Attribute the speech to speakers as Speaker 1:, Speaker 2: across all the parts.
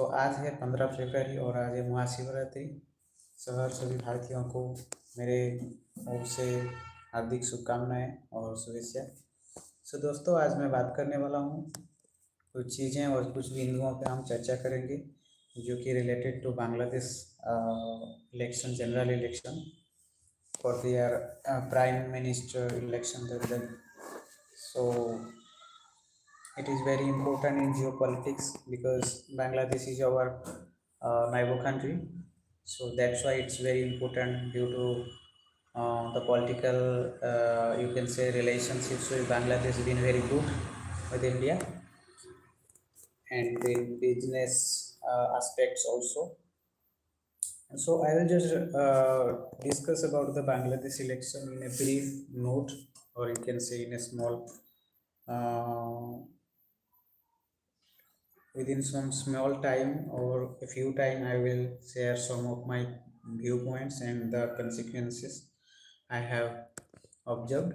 Speaker 1: आज है 15 फरवरी और आज है महाशिवरात्रि। सभी भारतीयों को मेरे ओर से हार्दिक शुभकामनाएं और शुभेच्छा। दोस्तों, आज मैं बात करने वाला हूँ कुछ चीज़ें और कुछ बिंदुओं पे हम चर्चा करेंगे जो कि related to Bangladesh election, general election for their prime minister election. So it is very important in geopolitics because Bangladesh is our neighbor country. So that's why it's very important due to the political, you can say, relationships with Bangladesh being very good with India, and in business aspects also. And so I will just discuss about the Bangladesh election in a brief note, or you can say in a small, within some small time or a few time, I will share some of my viewpoints and the consequences I have observed.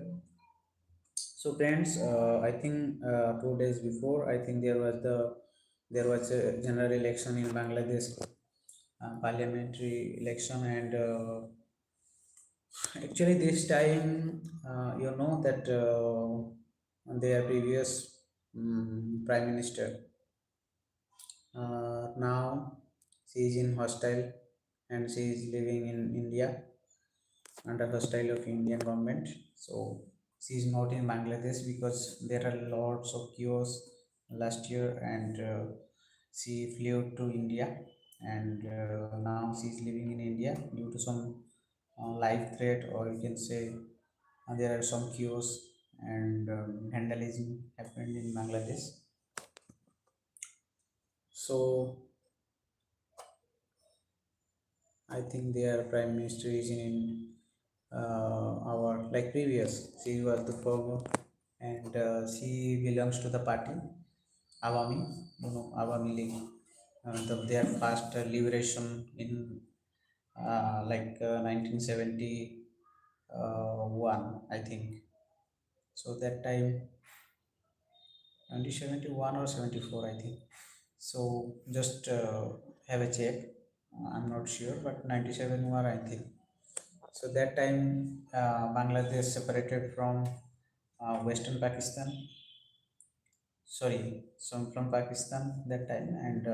Speaker 1: So friends, I think 2 days before, I think there was a general election in Bangladesh, parliamentary election, and actually this time, you know that their previous prime minister, now she is in hostile and she is living in India under hostile of Indian government. So she is not in Bangladesh because there are lots of chaos last year, and she flew to India, and now she is living in India due to some life threat, or you can say there are some chaos and vandalism happened in Bangladesh. So I think their prime minister is in our like previous. She was the former, and she belongs to the party Awami, Awami League. Their first liberation in 1971, I think. So that time, 1971 or 74, I think. So just have a check. I'm not sure, but 97 I think. So that time, Bangladesh separated from Western Pakistan. Sorry, some from Pakistan that time, and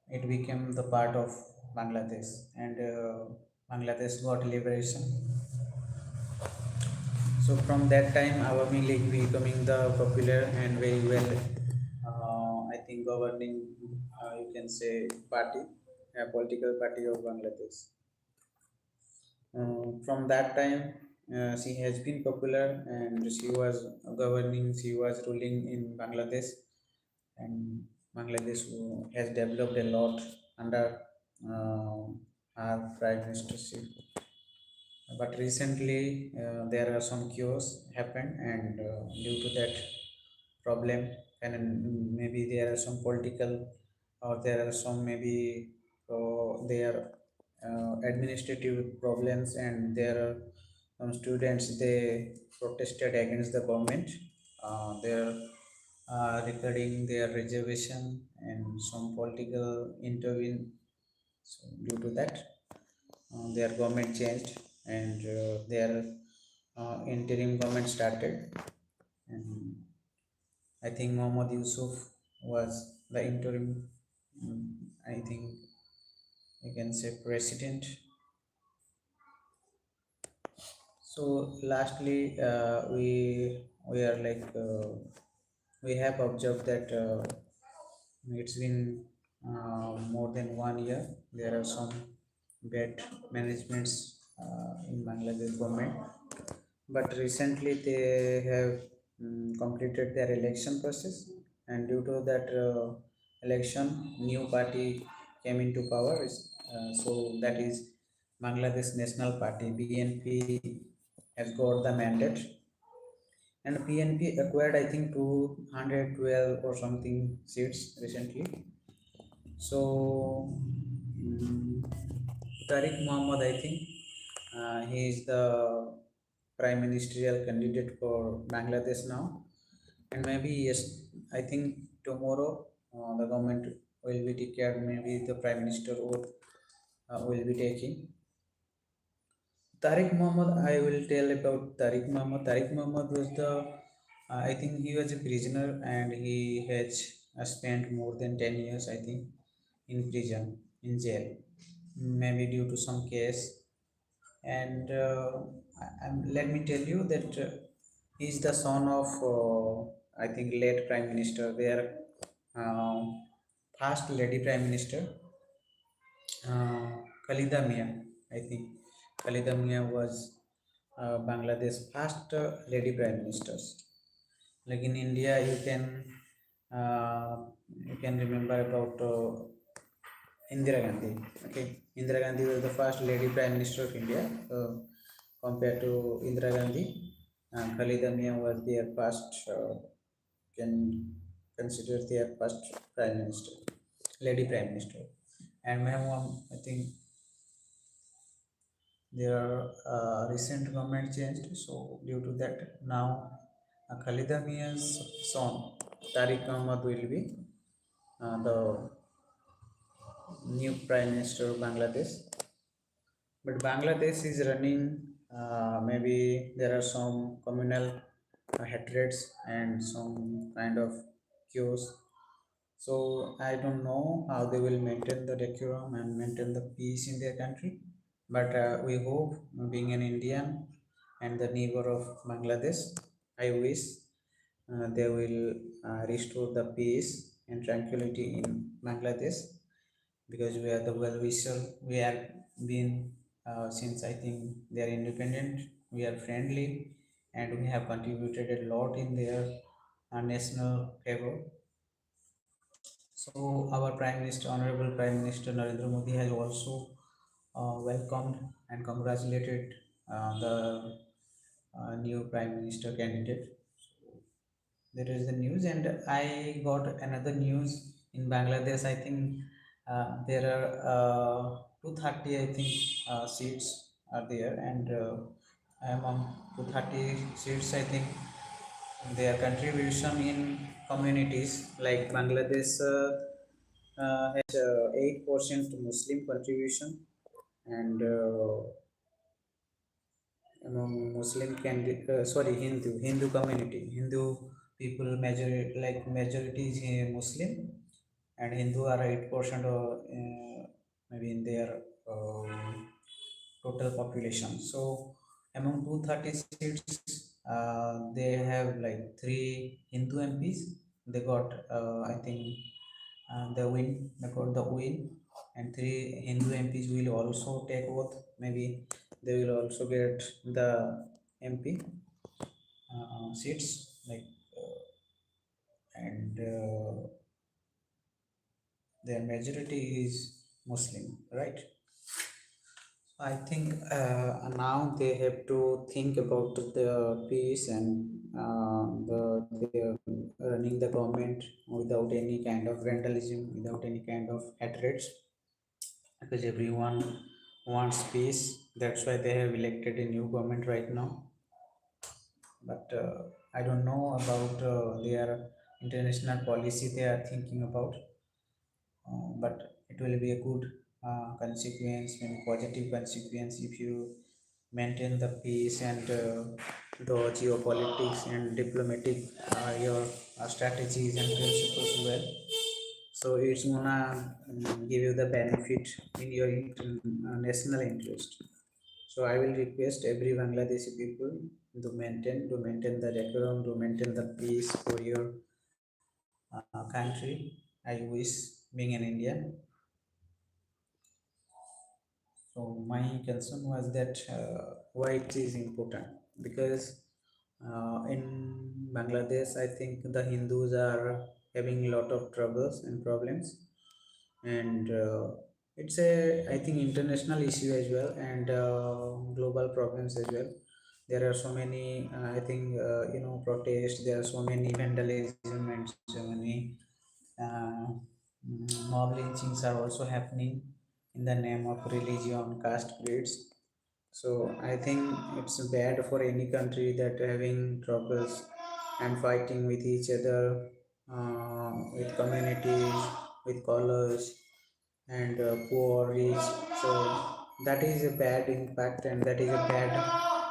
Speaker 1: it became the part of Bangladesh, and Bangladesh got liberation. So from that time, Awami League becoming the popular and very well, I think, governing, you can say, party, a political party of Bangladesh. From that time, she has been popular and she was governing, she was ruling in Bangladesh, and Bangladesh has developed a lot under her prime ministership. But recently, there are some chaos happened, and due to that problem, and maybe there are some political, or there are some maybe there administrative problems, and there are some students they protested against the government. They're regarding their reservation and some political intervene. So due to that, their government changed, and their interim government started, and I think Muhammad Yusuf was the interim, I think you can say, president. So lastly, we are like we have observed that it's been more than 1 year. There are some bad managements in Bangladesh government, but recently they have completed their election process, and due to that election, new party came into power. So that is Bangladesh National Party (BNP) has got the mandate, and PNP acquired, I think, 212 or something seats recently. So Tariq Muhammad, I think, he is the prime ministerial candidate for Bangladesh now, and maybe yes, I think tomorrow the government will be declared, maybe the prime minister oath will be taking. Tariq Muhammad, I will tell about Tariq Muhammad. Tariq Muhammad was I think he was a prisoner and he has spent more than 10 years, I think, in prison, in jail, maybe due to some case. And let me tell you that he's the son of, I think, late Prime Minister, their uh, first lady Prime Minister, uh, Khalida Mia, I think. Khalida Mia was Bangladesh first lady prime ministers. Like in India, you can remember about Indira Gandhi. Okay, Indira Gandhi was the first lady prime minister of India. Compared to Indira Gandhi, Khalida Mia was their first. Can consider their first prime minister, lady prime minister. And ma'am, I think there are recent government changed, so due to that now Khalida Mia's son Tariq Ahmad will be the new prime minister of Bangladesh. But Bangladesh is running, maybe there are some communal hatreds and some kind of chaos. So I don't know how they will maintain the decorum and maintain the peace in their country. But we hope, being an Indian and the neighbor of Bangladesh, I wish they will restore the peace and tranquility in Bangladesh, because we are the well wisher. We have been since I think they are independent. We are friendly, and we have contributed a lot in their national favor. So our Prime Minister, Honorable Prime Minister Narendra Modi, has also welcomed and congratulated the new Prime Minister candidate. There is the news, and I got another news in Bangladesh. I think there are 230, I think, seats are there, and among 230 seats, I think their contribution in communities like Bangladesh has 8% Muslim contribution, and among Muslim sorry, Hindu community, Hindu people majority is Muslim, and Hindu are 8% maybe in their total population. So among 230 seats, they have like three Hindu MPs. They got, I think, the win. They got the win, and three Hindu MPs will also take oath. Maybe they will also get the MP seats. And their majority is Muslim, right? I think now they have to think about the peace and the running the government without any kind of vandalism, without any kind of hatred, because everyone wants peace. That's why they have elected a new government right now. But I don't know about their international policy they are thinking about. But it will be a good consequence and positive consequence if you maintain the peace and the geopolitics and diplomatic your strategies and principles well. So it's gonna give you the benefit in your national interest. So I will request every Bangladeshi people to maintain the decorum, to maintain the peace for your country. I wish, being an Indian. So my concern was that why it is important, because in Bangladesh, I think the Hindus are having a lot of troubles and problems, and it's a, I think, international issue as well, and global problems as well. There are so many, I think, protests. There are so many vandalism and so many uh, mob lynchings are also happening in the name of religion, caste, creeds. So I think it's bad for any country that having troubles and fighting with each other. with communities, with colors, and poor, rich. So that is a bad impact, and that is a bad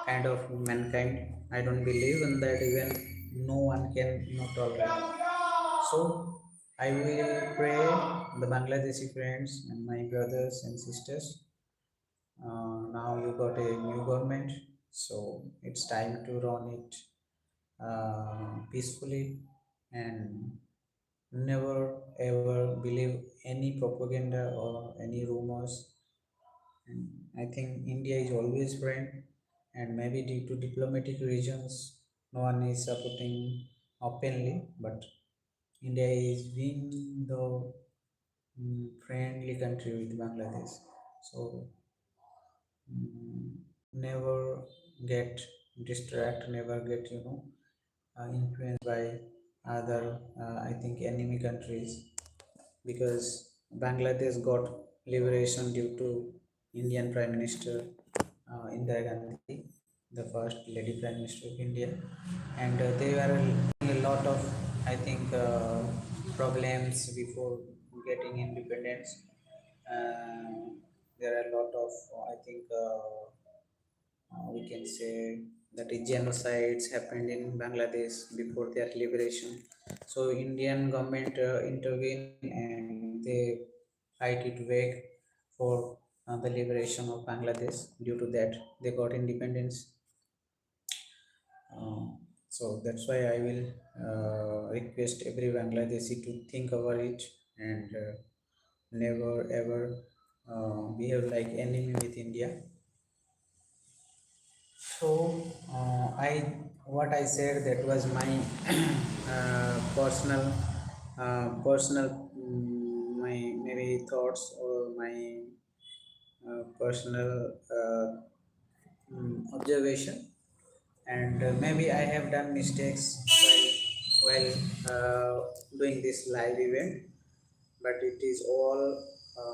Speaker 1: kind of mankind. I don't believe in that. Even no one can not tolerate. So I will pray the Bangladeshi friends and my brothers and sisters. Now you got a new government, so it's time to run it peacefully, and never ever believe any propaganda or any rumors. And I think India is always friend, and maybe due to diplomatic reasons, no one is supporting openly. But India is being the friendly country with Bangladesh. So never get distract, never get influenced by other I think enemy countries, because Bangladesh got liberation due to Indian Prime Minister Indira Gandhi, the first lady Prime Minister of India, and they were a lot of I think problems before getting independence. There are a lot of I think we can say that is genocides happened in Bangladesh before their liberation. So Indian government intervened and they fight it back for the liberation of Bangladesh. Due to that, they got independence. Uh, so that's why I will request every Bangladeshi to think about it and never ever behave like enemy with India. So I what I said, that was my personal my maybe thoughts or my personal observation, and maybe I have done mistakes while doing this live event, but it is all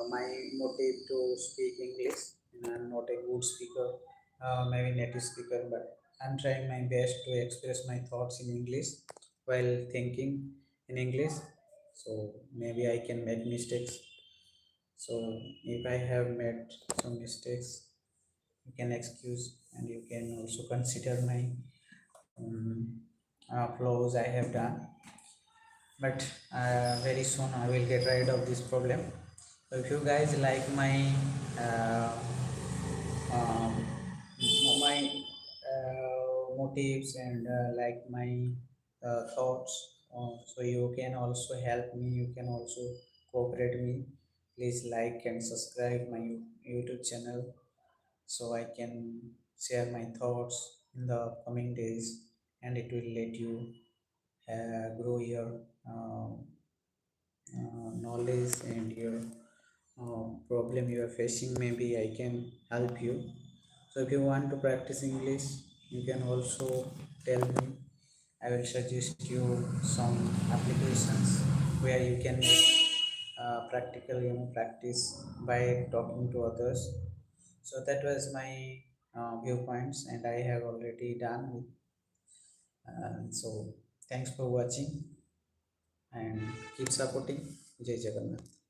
Speaker 1: my motive to speak English. And I'm not a good speaker, maybe native speaker, but I'm trying my best to express my thoughts in English while thinking in English. So maybe I can make mistakes. So if I have made some mistakes, you can excuse, and you can also consider my um, flaws I have done. But very soon I will get rid of this problem. So if you guys like my uh, um, my motives and like my thoughts, so you can also help me, you can also cooperate me. Please like and subscribe my YouTube channel, so I can share my thoughts in the coming days, and it will let you grow your uh, knowledge and your problem you are facing. Maybe I can help you. So if you want to practice English, you can also tell me. I will suggest you some applications where you can make practical practice by talking to others. So that was my viewpoints, and I have already done with. So thanks for watching and keep supporting. Jai Jagannath.